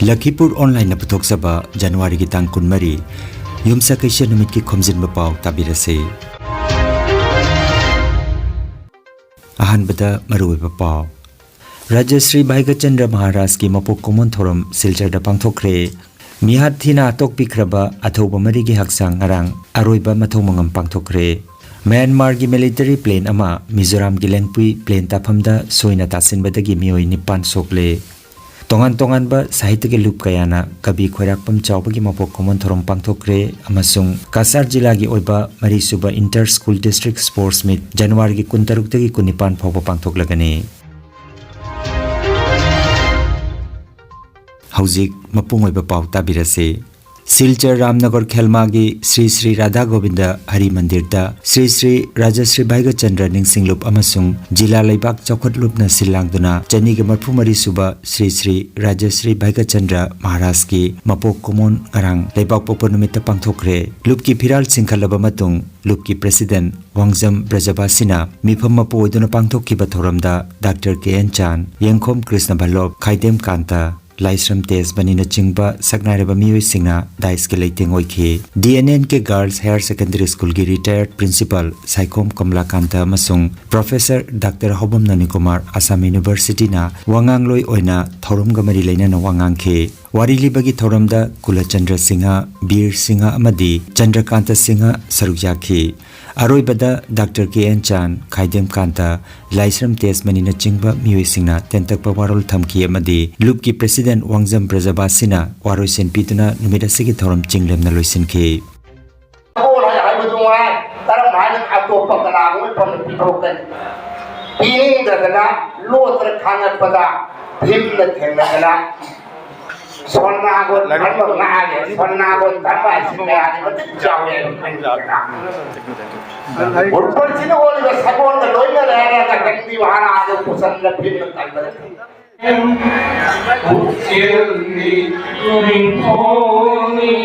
Lakhipur online na putok saba January ki tang kunmari yumsa kaisya numit ki Khomjinba Pao tabirase. Ahan bada maruwe pa Pao. Rajasri Bhaigachandra Maharaj ki mapok kumon thoram silchar da pangthokre. Mihat thina atok pikraba athoba mari ki haksang ngarang aroiba mathong mangam pangthokre. Myanmar ki military plane ama Mizoram ki lengpui plane taphamda soina tasin badagi mioi nipan sokle. Tongan ba sahitya ke loop kayana kabi khoirakpam chawba ki mapok common thorom pangthokre amasung Kasar jila gi oiba mari suba inter school district sports meet January ki 16 tagi 19 phawba pangthoklagani. Hauzik mapung oiba paw tabirase. Silchar Ramnagar Khelmagi Sri Sri Radha Govinda Hari Mandir da Sri Sri Rajasri Bhaigachandra Ningsinglup amasung Jila Laibak Chokhat Lupna Silangduna Chani ke marphumari suba Sri Sri Rajasri Bhaigachandra Maharaj ki mapok komon ngarang Laibak Popo numita pangthokre lup ki phiral singkhalaba matung lup ki president Wangjam Brajabasina mifam mapo oduna pangthokkiba thoramda Dr. K.N. Chan Yengkhom Krishna Ballop Khaidem Kanta Laisram Tes Banina Chingba Saknareba Mioi Singna Dais ke Leiting Oikhe DNN ke Girls Higher Secondary School ki retired principal Saikom Kamla Kanta Masung Professor Dr. Hobam Nanikumar Assam University na Wangang Loi Oina Thorum Gamari Leina na Wangang Khe Warili bagi thoramda Kulachandra Singha Bir Singha amadi Chandrakanta Singha Sarukjakhi Aroi bada Dr. K.N. Chan Khaidem Kanta Laisram Tes Manina Chingba Mioi Singna Tentakpa Warol Thamki amadi Lup ki President Wangjam Brajabasina Waroi Sen Pituna Numida Sigi Thoram Chinglem na Loisin Khe Sonnagon dharma ngage sonnagon dharma ismeani matik jawe urpar chino oli ba sabon da loina rehna ka kandi wahana ade pusan la phim kalba Uchirni ringoni only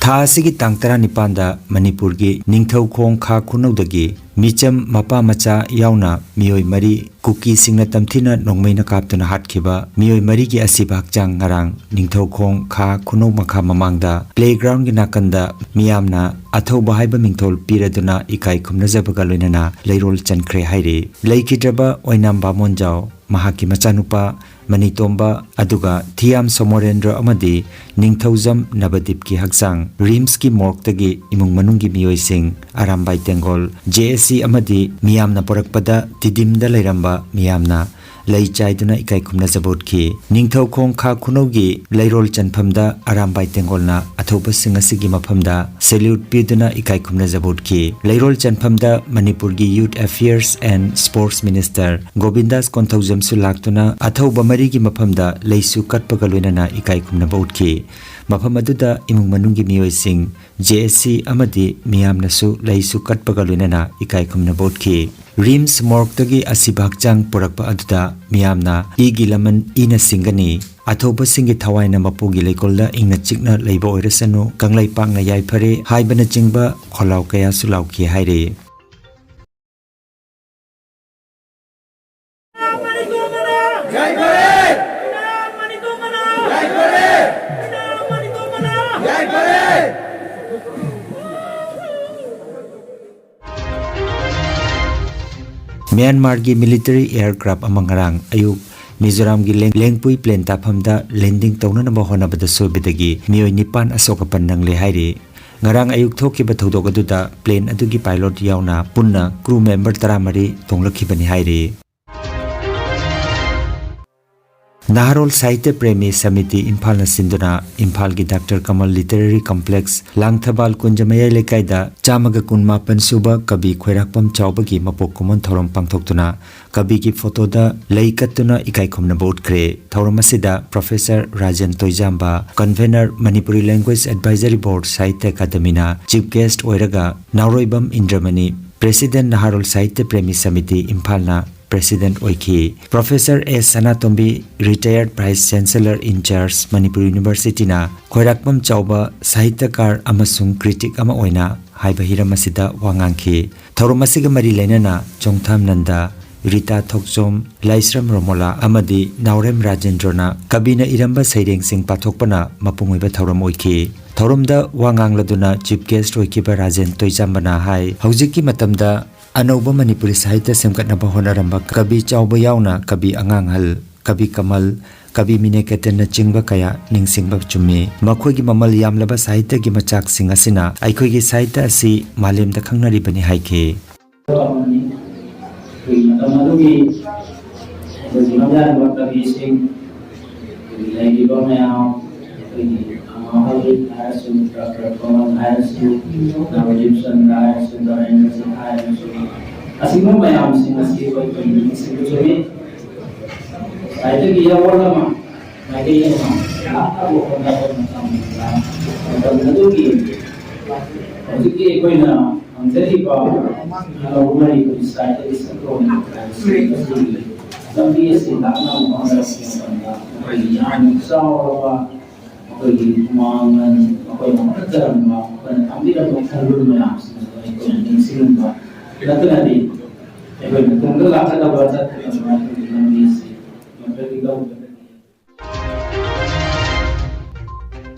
Tha asigi tang 19 da Manipur gi Ningthau Khong Kha Khunodagi Micham Mapa Macha yauna mioi mari kuki singna tamthina nongmeina kaptuna hatkhiba mioi mari gi asiba hakchang ngarang Ningthau Khong Kha Khuno makha mamangda playground gi nakanda miyamna athoba haiba mingthol piraduna ikai khumna jabaga loinana leirol chankhre haire leikidraba oinam bamonjao mahaki machanupa Manitomba aduga Thiam Somorendra amadi Ningthaujam Nabadip ki haksang Rims ki morktagi imung manunggi mioi sing Arambai Tengol JSC amadi miyamna porakpada tidimda leiramba miyamna lei chaiduna ikai khumna jabot ki Ningthau Khong Kha Khunogi leirol chanphamda Arambai Tengolna athoba singasigi maphamda salute piduna ikai khumna jabot ki leirol chanphamda Manipur gi Youth Affairs and Sports Minister Govindas Konthaujam su laktuna athoba mari gi maphamda leisu katpaga loinana ikai khumna bot ki mafam aduda imung manunggi mioi sing JSC amadi miyamna su leisu katpaga loinana ikai khumna bot ki Rims morktagi asibakchang porakpa aduda miyamna igi laman ina singani athoba singi thawaina mapugi leikolda ingna chikna leiba oirasanu kanglai pakna yaifare haibana chingba kholau kaya sulauki haire Myanmar gi military aircraft amangarang ayuk Mizoram gi lengpui plane taphamda landing tawna na bahona bada sobidagi mioi nipan asoka pandang le haire ngarang ayuk thoki ba thodok aduda plane adugi pilot yauna punna crew member 13 tonglakhibani haire Naharol Sahitya Premi Samiti Imphal na sinduna Imphal gi Dr. Kamal Literary Complex Langthabal Kunjamayai Lekaida Chamaga Kunmapan Suba Kabi Khwairakpam Chawbagi Mapok Kumon Thorom Pangthoktuna Kabi gi photo da Laikatuna Ikai Khomna Boat Kre Thorom asida Professor Rajan Toijamba Convener Manipuri Language Advisory Board Sahitya Academy na Chief Guest Oiraga Nauroibam Indramani President Naharol Sahitya Premi Samiti Imphal na President Oiki Professor S. Sanatombi Retired Vice Chancellor in Charge Manipur University na Khwairakpam Chawba Sahityakar amasung critic ama oina haiba hiram asida wangangki thorum asiga mari leinana Chongtham Nanda Rita Thokchom Laisram Romola amadi Naurem Rajendrana kabina iramba saireng sing pathokpana mapungoiba thorum oiki thorumda wangangladuna chief guest oikiba Rajen Toijambana hai haujiki matamda Anauba Manipuri Sahitya semkatnaba honaramba kabi chawba yauna kabi anganghal kabi kamal kabi mineketen na chingba kaya ningsingba chumi makhoigi mamal yamlaba sahitya gi machak sing asina aikhoigi sahitya asi malemda khangnari bani haike Asing mo mayam sing asing ko sing ko sabi ay ito giya wala ma may giya ma ako ko na ko na nadugi sige ko na ang dali pa na umari ko sa ito is ko na sabi is na mo ang ay yan sa wa ako gi mangan ako yung nagkaroon ma ang di na ko sa mayam sing ko na sing ba Kita tadi, tunggu lah kita baca tentang Indonesia.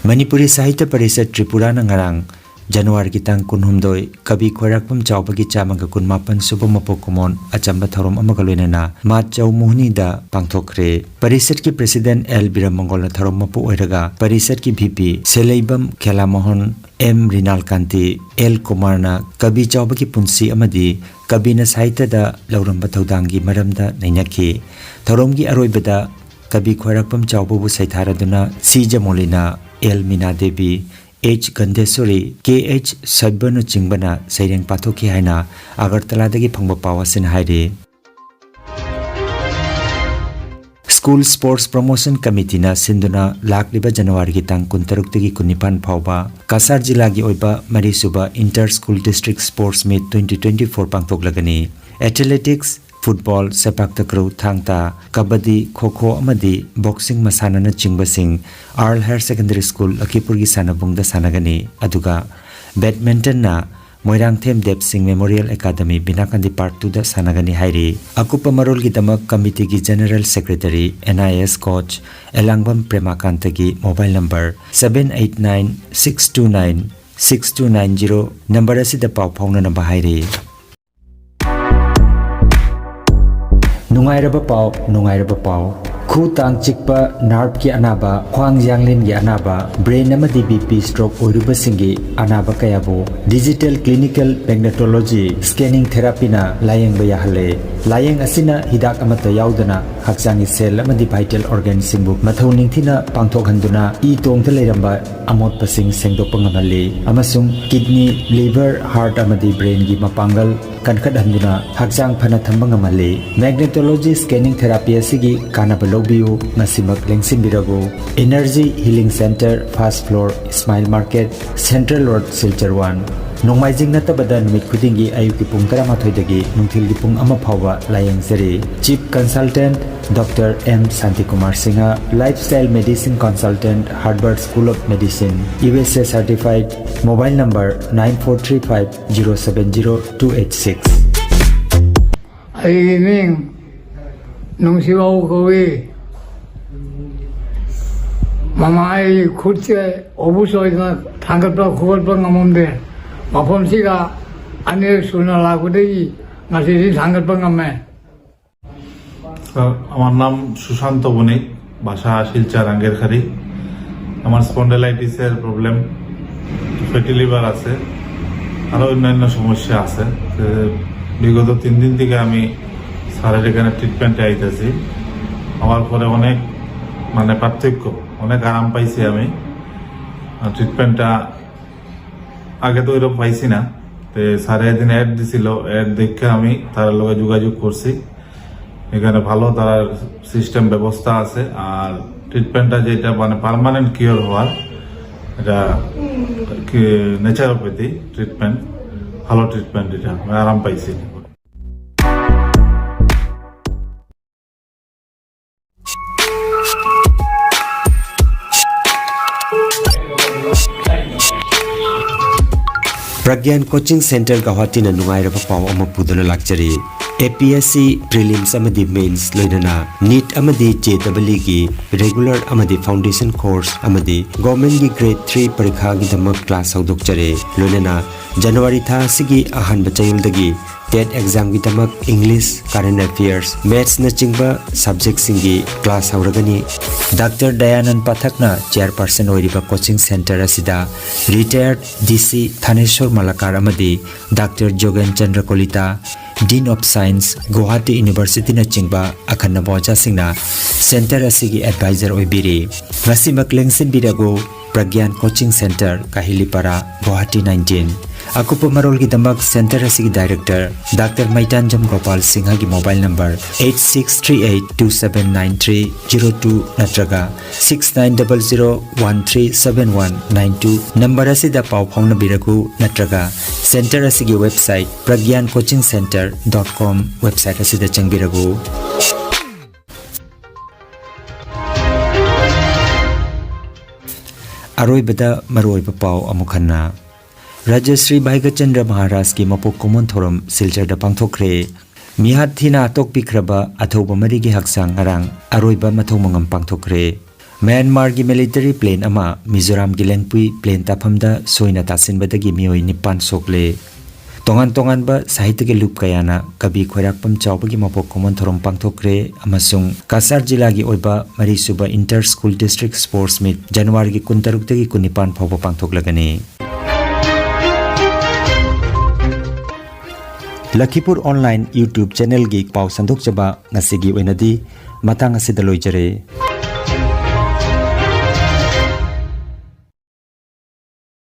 Manipuri Sahitya Parishad Tripura na ngarang January kitang kunhumdoi kabi Khwairakpam Chawbagi chamaga kunmapan suba mapokumon achamba thorom amagaloina na ma chaw muhni da pangthokre Parishad ki President L Biramangol na thorom mapu oiraga Parishad ki VP Seleibam Khelamohon M Rinal Kanti L Kumar na kabi Chawbagi punsi amadi kabi na Sahitya da lauramba thodanggi maramda nainaki thorom gi aroibada kabi Khwairakpam Chawbabu saitharaduna C Jamolina L Mina Devi H. Gandesuri, K.H. Sadbanu Chingbana, Saireng Pathoki Haina, Agartala dagi Phangba Pawasin Haide. School Sports Promotion Committee na Sinduna Lakliba January kitang kuntaruk dagi kunipan phawba Kasar Jila gi oiba Marisuba Inter School District Sports Meet 2024 pangthoklagani. Athletics, Football, Sepak Takraw, Thangta, Kabaddi, Kho-Kho amadi Boxing masana na chingbasing Earl Higher Secondary School Lakhipur gi sanabungda sanagani aduga Badminton na Moirangthem Dep Singh Memorial Academy Binakandi Part 2 da sanagani hairi akupa marol gi damak committee gi General Secretary NIS Coach Elangbam Premakanta gi mobile number 7896296290 number asida paw phawna na bahairi Nungairaba pau khu tang chikpa nerve ki anaba khwang janglin gi anaba brain amadi BP stroke oiruba singi anaba kayabo digital clinical magnetology scanning therapy na layeng ba yahale layeng asina hidak amata yaudana hakchangi cell amadi vital organ singbu mathau ningthina pangthok handuna e tongtha leiramba amot pasing sengdokpa ngamali amasung kidney liver heart amadi brain gi mapangal kankat handuna hakchang phana thamba ngamali magnetology scanning therapy asigi kanaba lobiu nasimak lengsin birago energy healing center first floor smile market central road silchar 1 Nongmaijing natabada numit khudingi ayuki pung 13 dagi nungthil gi pung 1 phawba layeng seri chief consultant Dr. M. Santikumar Singha, Lifestyle Medicine Consultant, Harvard School of Medicine, USA Certified, Mobile number 9435070286. Aiming nung siwaw kowe mama ay khutse obusoy na thangapla khobal ngamombe mafomsiga ane suna lagudei ngasi thangapla ngamme আমার নাম সুশান্ত বণিক বাসা শিলচর আঙ্গেরখারি আমার স্পন্ডাইলাইটিসের problem fatty liver আছে আরো অন্যান্য সমস্যা আছে বিগত 3 দিন থেকে আমি স্যারের এখানে ট্রিটমেন্টে আইতেছি আমার পরে অনেক মানে পার্থক্য অনেক আরাম পাইছি আমি ট্রিটমেন্টটা আগে তো এরকম পাইছি না তো স্যারে একদিন অ্যাড দিছিল অ্যাড দেখে আমি তার লগে যোগাযোগ করছি এখানে ভালো তার সিস্টেম ব্যবস্থা আছে আর ট্রিটমেন্টটা যেটা মানে পার্মানেন্ট কিওর হওয়ার এটা ন্যাচারোপ্যাথি ট্রিটমেন্ট ভালো ট্রিটমেন্ট এটা আমি আরাম পাইছি Pragyan Coaching Center Guwahati na nungairaba pao ama puduna lakchari APSC prelims amadi mains loinana NEET amadi JEE gi regular amadi foundation course amadi government gi grade 3 parikha gi damak class haudokchare loinana January tha sigi ahanba chayuldagi TET exam gi damak English current affairs maths na chingba subject singi class hauragani Dr. Dayanand Pathakna chairperson oiriba coaching center asida retired DC Thaneshwar Malakar amadi Dr. Jogan Chandra Kolita Dean of Science Guwahati University na chingba akhanna boja singna center asigi advisor oibiri ngasi maklengsin birago Pragyan Coaching Center Kahilipara Guwahati 19 Akupa marol ki damak center asigi director Dr. Maitanjam Gopal Singha ki mobile number 8638279302 natraga 6900137192 number asida pau phongna biragu natraga center asigi website pragyancoachingcenter.com website asida changbiragu Aroibada maroiba pau amukhanna Rajashree Bhaigachandra Maharaj ki mapok common thorum silchar da pangthokre mihat thina atok pikraba athoba mari gi haksang ngarang aroiba mathomangam pangthokre Myanmar gi military plane ama Mizoram gi lengpui plane taphamda soina tasinbada gi mioi nipan sokle tongan ba sahitya ge loop kayana kabi khoirakpam chawba gi mapok common thorum pangthokre amasung Kasar jila gi oiba mari suba inter school district sports meet January gi 16 tagi 19 phawba pangthoklagani Lakhipuronline YouTube channel gi pau sandok chaba ngasigi oinadi matang asida loijare